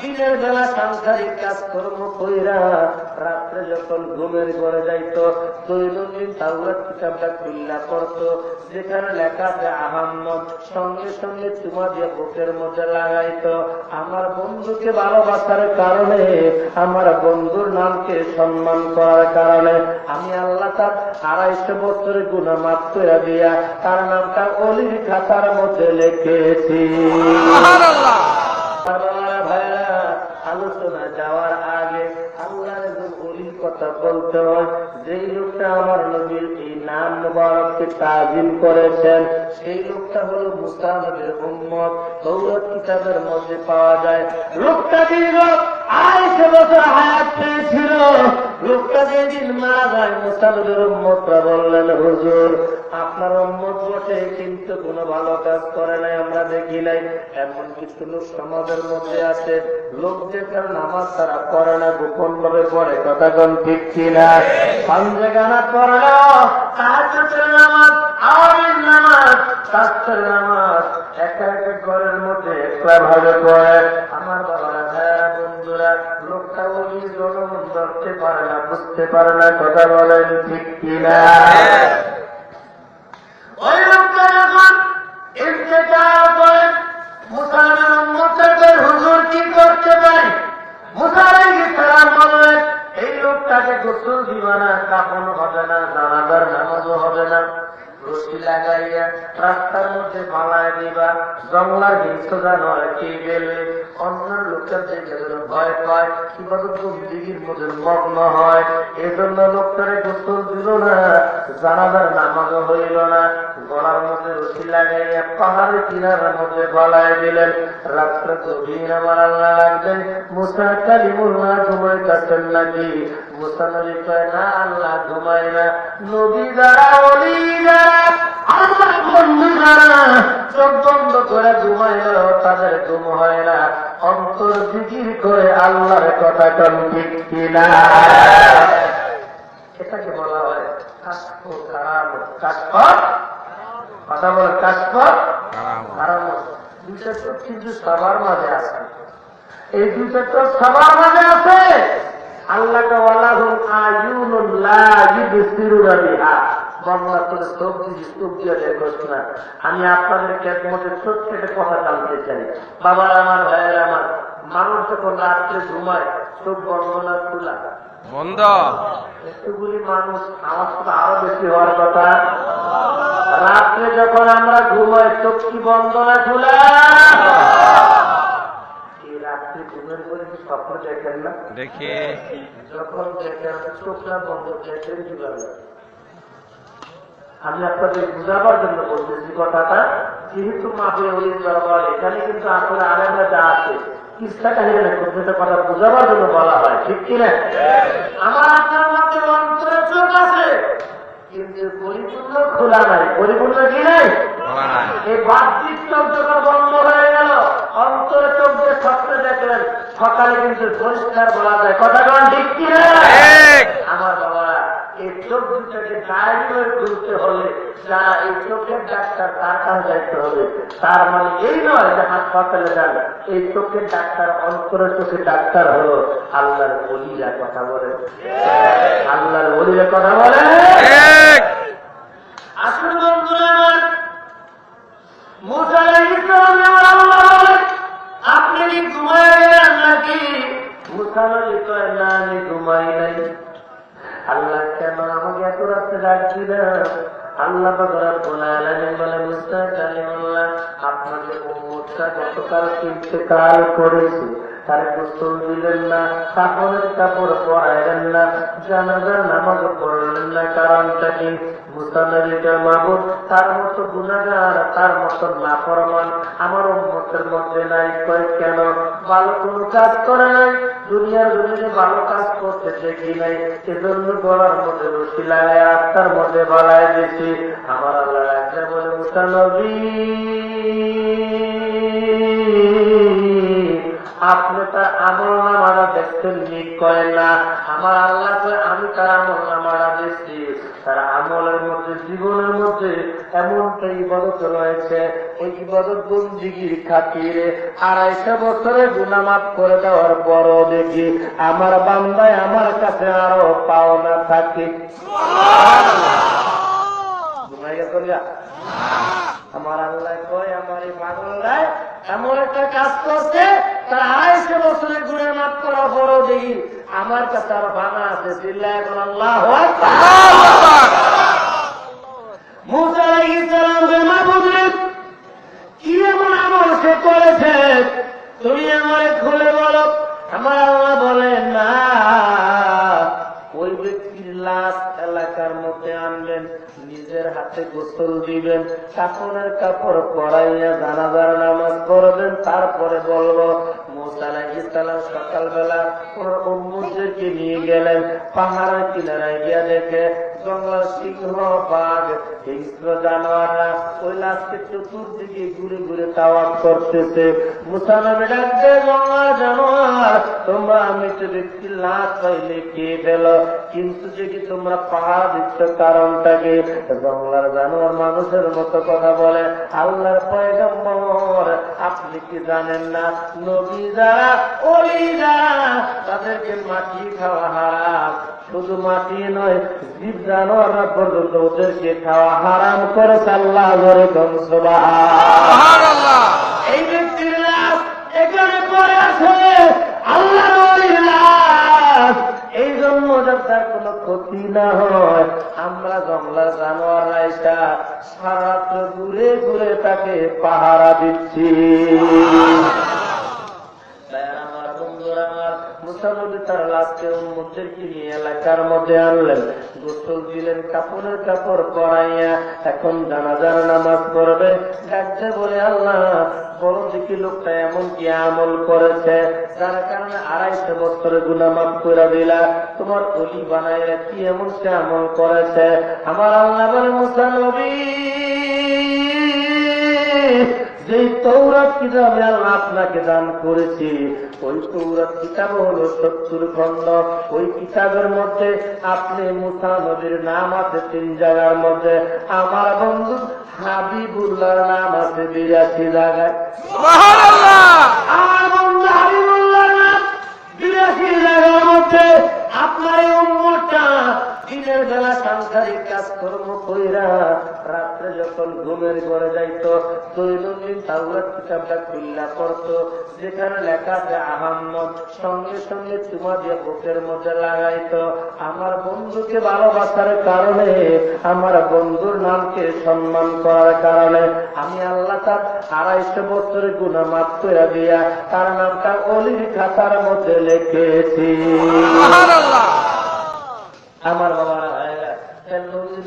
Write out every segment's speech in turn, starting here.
দিনের বেলা সাংসারিক কাজকর্ম কইরা রাত্রে যখন ঘুমের ঘরে যাইত দৈনন্দিন তাওরাত কিতাবটা খুললা পড়তো, যেখানে লেখা আছে আহাম্মদ, সঙ্গে সঙ্গে চুমা দিয়ে বুকের মধ্যে লাগাইতো। আমার বন্ধুকে ভালোবাসার কারণে, আমার বন্ধুর নামকে সম্মান করার কারণে আমি আল্লাহ তার 250 বছরের গুনাহ মাফ করে দিয়া তার নামটা অলির খাতার মধ্যে লিখেছি। ভাইরা, আলোচনা যাওয়ার আগে আল্লাহর অলির কথা বলতে হয়। যেই লোকটা আমার নবীর এই নাম মুবারককে তাজিম করেছেন, সেই লোকটা হলো মুসা নবীর উম্মত। তাওরাত কিতাবের মধ্যে পাওয়া যায় লোকটা দীর্ঘ 250 বছর হায়াত পেয়েছিল। লোকটা যেদিন মারা যায়, মুসা নবীর উম্মতরা বললেন, হুজুর আপনার উম্মত বটে, কিন্তু কোনো ভালো কাজ করে নাই, আমরা দেখি নাই। এমন কিছু লোক সমাজের মধ্যে আছে, লোক যেখানে নামাজ তারা পড়ে না, গোপন ভাবে পড়ে, কথা কোন ঠিক কিনা? পাঞ্জাগানা পড়ে না, তাহাজ্জুদের নামাজ, আওয়ামের নামাজ, তাসবিহের নামাজ একা একা ঘরের মধ্যে একলা ভাবে পড়ে। আমার বাবারা, ভাইয়েরা, বন্ধুরা, লোকটা ওই জনমন ধরতে পারে না, বুঝতে পারে না, কথা বলেন ঠিক কিনা? ওই লোকটা যখন ইন্তেকাল করেন, মুসা নবীর উম্মতদের হুজুর কি করতে পারে? মুসা আলাইহিস সালাম বললেন, এই লোকটাকে গোসল দিবা না, কাফন হবে না, জানাজার নামাজও হবে না, রশি লাগাইয়া রাস্তার মধ্যে পালায় দিবা, জঙ্গলার হিংস জানোয়ার খেয়ে গেলে অন্য লোকের দেখে ভয় পায়, ইবাদত বন্দেগীর মধ্যে মগ্ন হয়। এজন্য লোকটারে গোসল দিল না, জানাজার নামাজও হইল না, গলার মধ্যে রশি লাগাইয়া পাহাড়ের কিনারের মধ্যে গলায় দিলেন। রাত্রে গভীর আমার আল্লাহ লাগবেন, মুসা কালিমুল্লাহ ঘুমাইতেছেন নাকি? মুসা নবী কয়, না আল্লাহ ঘুমায় না। নবী যারা, ওলি যারা, আল্লাহ বন্ধু যারা চোখ বন্ধ করে ঘুমাইল, তাদের ঘুম হয় না, অন্তর জিকির করে আল্লাহর কথা কোন ঠিক কিনা? এটাকে বলা হয় কাশফ কারামত। কাশফ, কথা বলে, কাশফ কারামত। দুইটা চোখ কিন্তু সবার মাঝে আছে, এই দুইটা চোখ সবার মাঝে আছে। আল্লাহকে ওয়ালাহুম আয়ুনুন লা ইবসিরুনা বিহা, বাংলা করে চোখ দিয়ে চোখ দিয়ে দেখোস না। আমি আপনাদের খেদমতে ছোট্ট একটা কথা জানতে চাই। বাবা আমার, ভাইয়ের আমার, মানুষ যখন রাত্রে ঘুমায় চোখ বন্ধ না খোলা? বন্ধ। এতগুলি মানুষ, আমার তো আরো বেশি হওয়ার কথা। রাত্রে যখন আমরা ঘুমাই চোখ কি বন্ধ না খোলা? রাত্রে ঘুমের পরে কি স্বপ্ন দেখেন না? দেখে। যখন দেখেন চোখটা বন্ধ, দেখেন কিভাবে? আমি আপনাদের বুঝাবার জন্য বলতেছি কথাটা। যেহেতু মাফে অলির দরবার, এখানে কিন্তু আসলে আলেমরা যা আছে কিসা কাহিনী প্রত্যেকটা কথা বুঝাবার জন্য বলা হয়, ঠিক কিনা? আমার আপনার মধ্যে অন্তরে চোখ আছে, কিন্তু পরিপূর্ণ খোলা নাই। পরিপূর্ণ কি নাই? এই বাহ্যিক চোখ যখন বন্ধ হয়ে গেল, অন্তরে চোখ দিয়ে স্বপ্ন দেখলেন, সকালে কিন্তু পরিষ্কার বলা যায়, কথা কোন ঠিক কিনা? আমার বাবা, এই চোখ দুটাকে দায়ী করে তুলতে হলে যারা এই চোখের ডাক্তার, তার কাছে যাইতে হবে। তার মানে এই নয় যে হাসপাতালে যান, এই চোখের ডাক্তার, অন্তরের চোখের ডাক্তার হলো আল্লাহর ওলিরা। কথা বলে, আল্লাহর ওলিরা কথা বলে। আসুন বন্ধুরা আমার, মুসা আলাইহিস সালাম আল্লাহ বলে, আপনি কি ঘুমায় গেলেন নাকি? মুসা নবী কয়, না আমি ঘুমাই নাই। আল্লাহ কেন আমাকে এত রাত্রে ডাকছি না? আল্লাহ রাব্বুল আলামিন বলে, মুসা কালিমুল্লাহ, আপনাদের উম্মতটা গতকাল ইন্তেকাল করেছে, তার গোসল দিলেন না, কাপড়ের কাপড় পরাইলেন না, জানাজার নামাজ পড়লেন না। কারণটা কি? মুসা নবী কয়, মাবুদ, তার মতো গুনাহগার, তার মতো নাফরমান আমার উম্মতের মধ্যে নাই। কয় কেন? ভালো কোন কাজ করে নাই, দুনিয়ার জমিনে ভালো কাজ করতে দেখি নাই, এজন্য গলার মধ্যে রশি লাগায় রাস্তার মধ্যে বাড়ায় দিয়েছি। আমার আল্লাহ একটা বলে, মুসা নবী আপনি তার আমল নামাটা দেখছেন ঠিক করেন না। আমার আল্লাহ কয় আমি তার আমল নামাটা দেখছি, তার আমলের মধ্যে জীবনের মধ্যে এমনটা ইবাদত রয়েছে, ওই ইবাদত বন্দিগির খাতিরে 250 বছরের গুনাহ মাফ করে দেওয়ার পরও দেখি আমার বান্দায় আমার কাছে আরো পাওনা থাকে। আমার আল্লাহ কয় আমার এই পাগলরায় এমন একটা কাজ করছে, তার 250 বছরের গুনাহ মাফ করার পরও দেখি আমার কাছে আরো ভাঙা আছে। চিল্লায় এখন আল্লাহু আকবার। মুসা আলাইহিস সালাম মাহবুবের কি এমন আমল সে করেছে তুমি আমারে খুলে বলো। আমার আল্লাহ বলেন না, ওই ব্যক্তির লাশ এলাকার মধ্যে আনবেন, নিজের হাতে গোসল দিবেন, কাপড়ের কাপড় পরাইয়া জানাজার নামাজ পড়বেন, তারপরে বলবো মুসা আলাইহিস সালাম সকালবেলা ওর উম্মতদেরকে নিয়ে গেলেন পাহাড়ের কিনারায় গিয়া দেখে জঙ্গল সিংহ বাঘ হিংস্র জানোয়াররা ওই লাশকে চতুর্দিকে ঘুরে ঘুরে তাওয়াফ করতেছে। মুসা নবী ডাকতে জঙ্গল জানোয়ার তোমরা মৃত ব্যক্তির লাশ পাইলে কে পেল, কিন্তু যদি তোমরা পাহাড় দিচ্ছ কারণটাকে। জঙ্গলার জানোয়ার মানুষের মতো কথা বলে, আল্লাহর পয়গম্বর আপনি কি জানেন না নবী যারা ওলি যারা তাদেরকে মাটি খাওয়া হারাম, শুধু মাটি নয় জীব জানোয়াররা পর্যন্ত ওদেরকে খাওয়া হারাম করেছে। আল্লাহ জোরে কোন সুবহানাল্লাহ। এই ব্যক্তির লাশ এখানে পড়ে আছে, আল্লাহর ওলির লাশ। এই জন্য যার কোনো ক্ষতি না হয় আমরা জঙ্গলার জানোয়াররা এটা সারা রাত্র ঘুরে ঘুরে তাকে পাহারা দিচ্ছি। আমার বন্ধুরা আমার মুসা নবী তার লাশকে উম্মতদেরকে নিয়ে এলাকার মধ্যে আনলেন, গোসল দিলেন, কাপড়ের কাপড় পরাইয়া এখন জানাজার নামাজ পড়বে। ডাকতে বলে আল্লাহ বলো দেখি লোকটা এমন কি আমল করেছে যার কারণে 250 বছরের গুনাহ মাফ করে দিলা, তোমার ওলি বানাইয়া কি এমন সে আমল করেছে। আমার আল্লাহ বলে মুসা নবী যে তৌরাত কিতাব আল্লাহ আপনাকে দান করেছি, ওই তৌরাত কিতাব হল 70 খণ্ড। ওই কিতাবের মধ্যে আপনি মুসা নবীর নাম আছে 3 জায়গার মধ্যে, আমার বন্ধু হাবিবুল্লাহর নাম আছে 82 জায়গায়। সুবহানাল্লাহ। আমার বন্ধু হাবিবুল্লাহর নাম 82 জায়গার মধ্যে। আপনার এই উম্মতটা দিনের বেলা সাংসারিক কাজকর্ম কইরা রাত্রে যখন ঘুমের ঘরে যাইতো দৈনন্দিন তাওরাত কিতাবটা খুললা পড়তো, যেখানে লেখা আছে আহম্মদ সঙ্গে সঙ্গে চুমা দিয়ে বুকের মধ্যে লাগাইতো। আমার বন্ধুকে ভালোবাসার কারণে, আমার বন্ধুর নামকে সম্মান করার কারণে আমি আল্লাহ তার 250 বছরের গুনাহ মাফ করে দিয়া তার নামটা ওলির খাতার মধ্যে লিখেছি। আমার বাবারা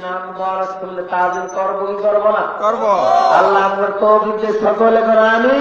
নাম বরাস করলে তাজিম করবো কি করবো না? করবো। আল্লাহ আমার তৌফিক সকলে করে আমিন।